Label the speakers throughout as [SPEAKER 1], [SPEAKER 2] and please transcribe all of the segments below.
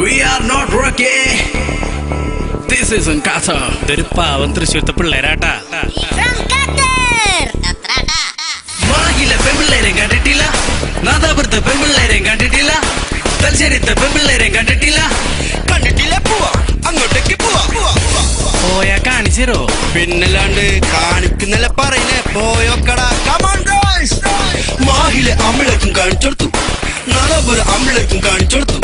[SPEAKER 1] We are not Rocky. This is in Qatar.
[SPEAKER 2] ഇതൊരു പാവം തൃശ്ശൂർത്തെ പിള്ളേരാട്ടാ.
[SPEAKER 3] From Qatar.
[SPEAKER 1] മാഹിലെ പെമ്പിള്ളേരെ കണ്ടിട്ടില്ല, നാദാപുരത്തെ പെമ്പിള്ളേരെ കണ്ടിട്ടില്ല, തലശ്ശേരിത്തെ പെമ്പിള്ളേരെ കണ്ടിട്ടില്ല.
[SPEAKER 4] കണ്ടിട്ടില്ല പോവാ അങ്ങോട്ടേക്ക് പോവാ.
[SPEAKER 1] പോയാ കാണിച്ചോ?
[SPEAKER 4] പിന്നല്ലാണ്ട് കാണിക്കുന്നല്ല പറയുന്നേ. പോയോക്കടാ കമാൺ ഗൈസ്. മാഹിലെ അമ്പിളേക്കും കാണിച്ചെടുത്തു, നാദാപുരം അമ്പിളേക്കും കാണിച്ചെടുത്തു,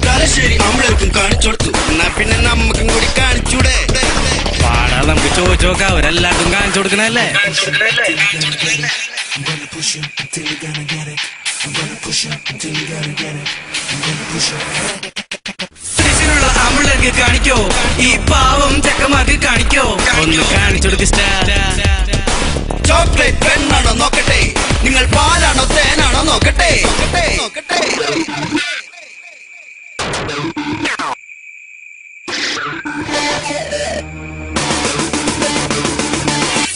[SPEAKER 4] തലശ്ശേരി അമ്പിളേക്കും കാണിച്ചെടുത്തു. എന്നാ പിന്നെ നമുക്കും കൂടി കാണിച്ചൂടെ?
[SPEAKER 1] പാടാ, നമുക്ക് ചോദിച്ചു നോക്കാം. അവരെല്ലാവർക്കും കാണിച്ചു കൊടുക്കണല്ലേ? തൃശ്ശൂരുള്ള അമ്പിളേർക്ക് കാണിക്കോ, ഈ പാവം ചെക്കന്മാർക്ക് കാണിക്കോ? ഒന്ന് കാണിച്ചു കൊടുക്ക.
[SPEAKER 4] ചോക്ലേറ്റ് പെണ്ണാണോ നോക്കട്ടെ, നിങ്ങൾ പാലാണോ തേനാണോ നോക്കട്ടെ.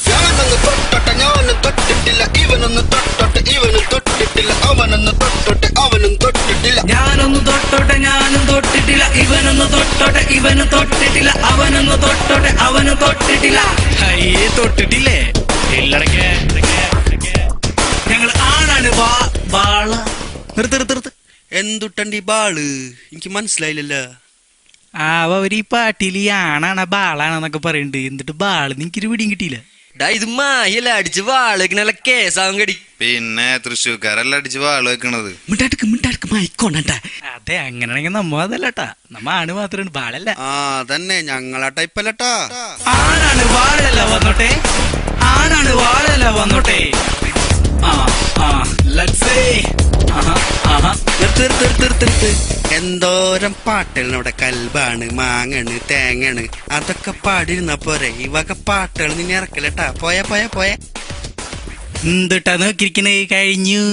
[SPEAKER 4] ഞാനൊന്ന് തൊട്ടോട്ടെ ഞാനും തൊട്ടിട്ടില്ല, ഇവനൊന്ന് തൊട്ടോട്ടെ ഇവനും തൊട്ടിട്ടില്ല, അവനൊന്ന് തൊട്ടോട്ടെ അവനും തൊട്ടിട്ടില്ല.
[SPEAKER 1] ഞാനൊന്ന് തൊട്ടോട്ടെ ഞാനും തൊട്ടിട്ടില്ല, ഇവനൊന്ന് തൊട്ടോട്ടെ ഇവനും തൊട്ടിട്ടില്ല, അവനൊന്ന് തൊട്ടോട്ടെ അവനും തൊട്ടിട്ടില്ല. അയ്യേ, തൊട്ടിട്ടില്ലേ? ഇല്ലടക്കേ, ഞങ്ങൾ ആണാണ്. ബാള നിർത്ത്.
[SPEAKER 4] എന്തുട്ടണ്ടി ബാള്? എനിക്ക് മനസ്സിലായില്ലല്ലോ.
[SPEAKER 1] അവര് ഈ പാട്ടിൽ ഈ ആണാണ് ബാളാണെന്നൊക്കെ പറയുന്നുണ്ട്. എന്നിട്ട് ബാള് എനിക്കൊരു പിടിയും കിട്ടിയില്ല.
[SPEAKER 4] ഇത് മാഹിയല്ല അടിച്ച് വാള് വെക്കണല്ല കേസാവും കടി.
[SPEAKER 5] പിന്നെ തൃശ്ശൂർക്കാരല്ല അടിച്ച് വാള് വെക്കണത്.
[SPEAKER 4] മിണ്ടാടുക്ക് മൈക്കോണ്ട.
[SPEAKER 1] അതെ, അങ്ങനെയാണെങ്കിൽ നമ്മ അതല്ലട്ടാ, നമ്മ ആണ് മാത്രമാണ്, ബാളല്ല.
[SPEAKER 4] ആ തന്നെ, ഞങ്ങളാ ടൈപ്പല്ലട്ടാ.
[SPEAKER 1] ആണാണ് വാളല്ല വന്നോട്ടെ, ആണാണ് വാളല്ല വന്നോട്ടെ.
[SPEAKER 4] നിർത്ത്. എന്തോരം പാട്ടുകളിനവിടെ കൽബാണ്, മാങ്ങണ്, തേങ്ങണ്, അതൊക്കെ പാടിയിരുന്ന പോരെ. ഈ വക പാട്ടുകൾ നിന്നെ ഇറക്കലട്ടാ. പോയ
[SPEAKER 1] എന്തിട്ടാ നോക്കിയിരിക്കണേ? കഴിഞ്ഞു.